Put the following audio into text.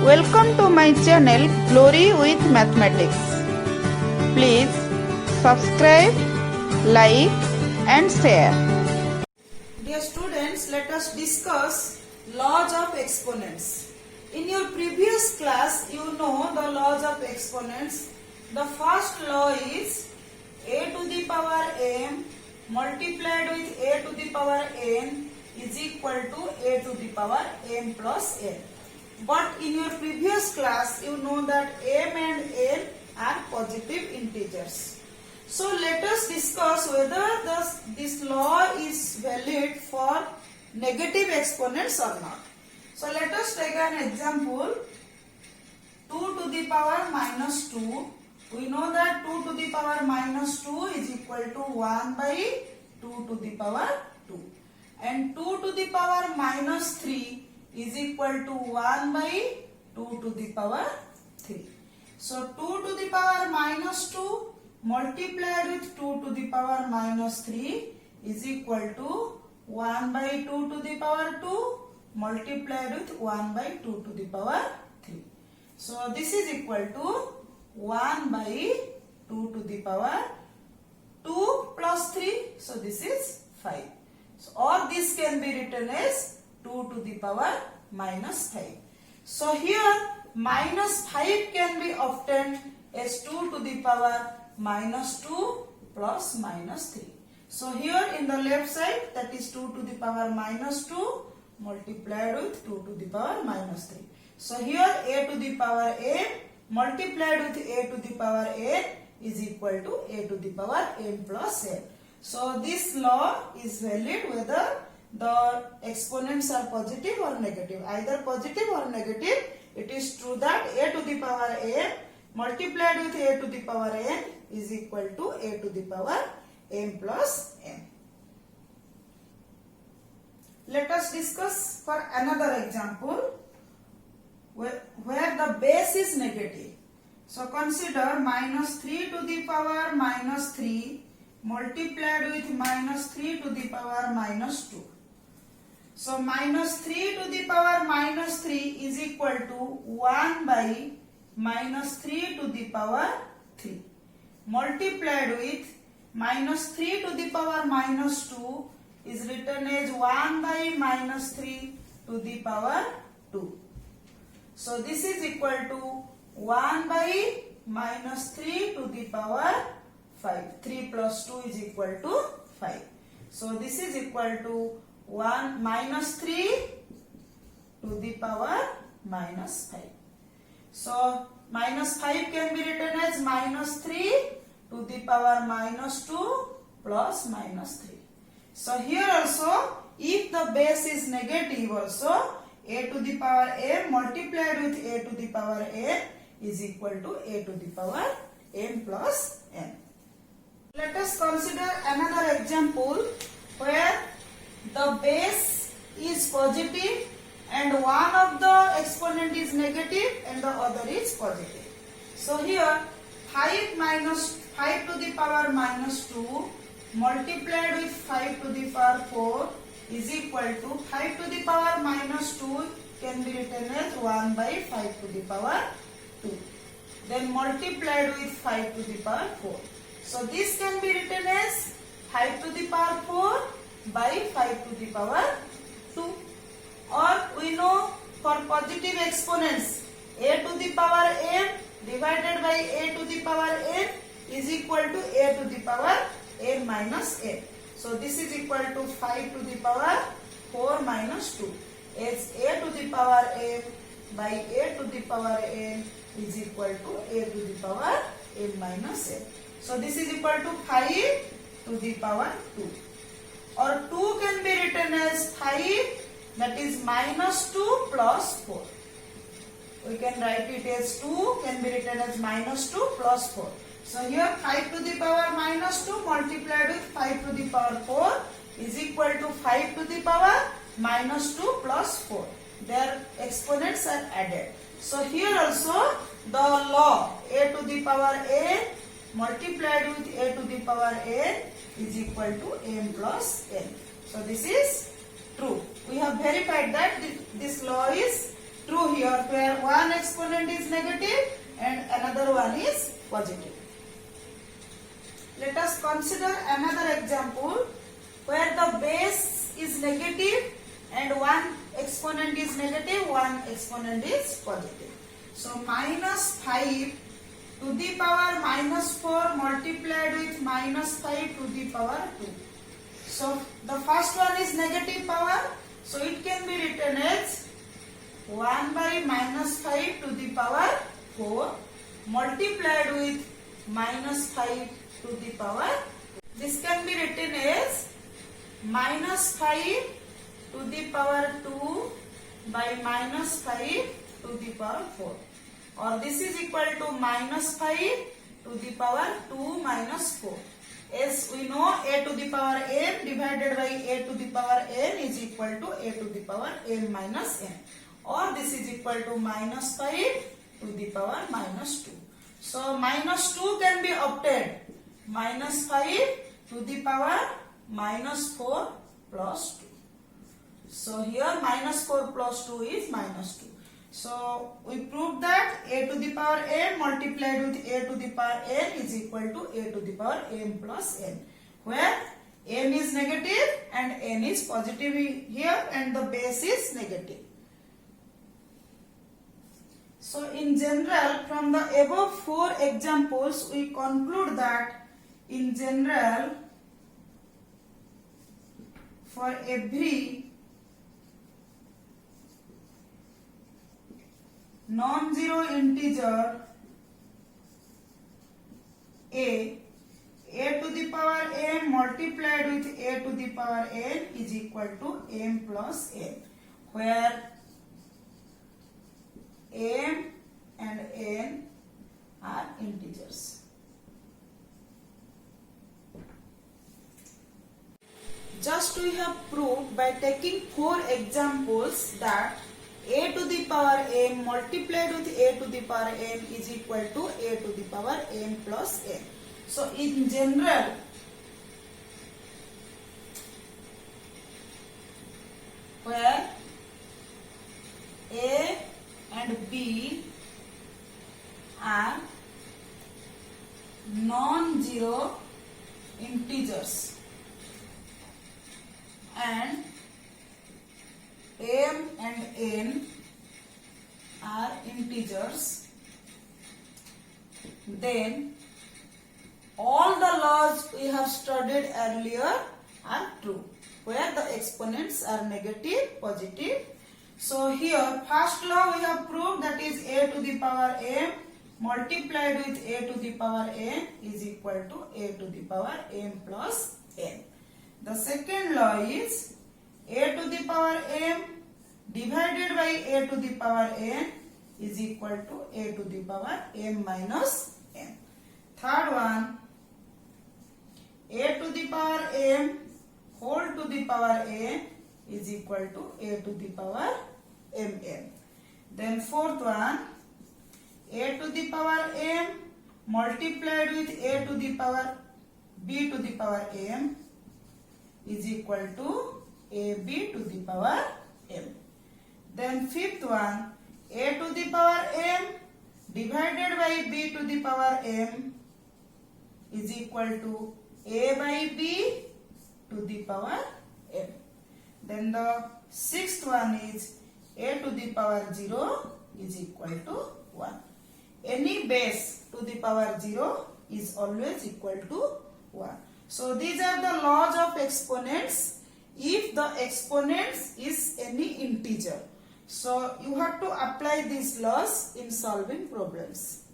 Welcome to my channel Glory with Mathematics. Please subscribe, like and share. Dear students, let us discuss laws of exponents. In your previous class, you know the laws of exponents. The first law is a to the power m multiplied with a to the power n is equal to a to the power m plus n. But in your previous class, you know that m and n are positive integers. So let us discuss whether this law is valid for negative exponents or not. So let us take an example. 2 to the power minus 2. We know that 2 to the power minus 2 is equal to 1 by 2 to the power 2. And 2 to the power minus 3 is equal to 1 by 2 to the power 3. So 2 to the power minus 2 multiplied with 2 to the power minus 3 is equal to 1 by 2 to the power 2 multiplied with 1 by 2 to the power 3. So this is equal to 1 by 2 to the power 2 plus 3. So this is 5. So, or this can be written as 2 to the power minus 5. So here minus 5 can be obtained as 2 to the power minus 2 plus minus 3. So here in the left side, that is 2 to the power minus 2 multiplied with 2 to the power minus 3. So here a to the power n multiplied with a to the power n is equal to a to the power n plus n. So this law is valid whether the exponents are positive or negative. Either positive or negative, it is true that a to the power n multiplied with a to the power n is equal to a to the power n plus n. Let us discuss for another example where the base is negative. So consider minus 3 to the power minus 3 multiplied with minus 3 to the power minus 2. So minus 3 to the power minus 3 is equal to 1 by minus 3 to the power 3 multiplied with minus 3 to the power minus 2 is written as 1 by minus 3 to the power 2. So this is equal to 1 by minus 3 to the power 5. 3 plus 2 is equal to 5. So this is equal to 1 minus 3 to the power minus 5. So minus 5 can be written as minus 3 to the power minus 2 plus minus 3. So here also, if the base is negative also, a to the power m multiplied with a to the power n is equal to a to the power n plus n. Let us consider another example where the base is positive and one of the exponent is negative and the other is positive. So here 5 to the power minus 2 multiplied with 5 to the power 4 is equal to 5 to the power minus 2 can be written as 1 by 5 to the power 2. Then multiplied with 5 to the power 4. So this can be written as 5 to the power 4 by 5 to the power 2. Or we know for positive exponents a to the power m divided by a to the power n is equal to a to the power n minus n. So this is equal to 5 to the power 4 minus 2 as a to the power m by a to the power n is equal to a to the power n minus n. So this is equal to 5 to the power 2. Or 2 can be written as 5, that is minus 2 plus 4. We can write it as 2 can be written as minus 2 plus 4. So here 5 to the power minus 2 multiplied with 5 to the power 4 is equal to 5 to the power minus 2 plus 4. Their exponents are added. So here also the law a to the power n multiplied with a to the power n is equal to m plus n. So this is true. We have verified that this law is true here, where one exponent is negative and another one is positive. Let us consider another example where the base is negative and one exponent is negative, one exponent is positive. So minus 5 to the power minus 4 multiplied with minus 5 to the power 2. So the first one is negative power, so it can be written as 1 by minus 5 to the power 4 multiplied with minus 5 to the power. This can be written as minus 5 to the power 2 by minus 5 to the power 4, or this is equal to minus 5 to the power 2 minus 4. As we know, a to the power n divided by a to the power n is equal to a to the power n minus n, or this is equal to minus 5 to the power minus 2. So minus 2 can be obtained, minus 5 to the power minus 4 plus 2. So here minus 4 plus 2 is minus 2. So we proved that a to the power n multiplied with a to the power n is equal to a to the power m plus n, where m is negative and n is positive here and the base is negative. So in general, from the above 4 examples, we conclude that in general, for every non-zero integer a to the power m multiplied with a to the power n is equal to m plus n, where m and n are integers. Just we have proved by taking 4 examples that a to the power m multiplied with a to the power n is equal to a to the power m plus n. So in general, where a and b are non-zero integers and m and n are integers, then all the laws we have studied earlier are true, where the exponents are negative, positive. So here first law we have proved, that is a to the power m multiplied with a to the power n is equal to a to the power m plus n. The second law is a to the power m divided by a to the power n is equal to a to the power m minus n. Third one, a to the power m whole to the power n is equal to a to the power mn. Then fourth one, a to the power m multiplied with a to the power b to the power m is equal to ab to the power m. Then fifth one, a to the power m divided by b to the power m is equal to a by b to the power m. Then the sixth one is a to the power 0 is equal to 1. Any base to the power 0 is always equal to 1. So these are the laws of exponents if the exponents is any integer. So you have to apply these laws in solving problems.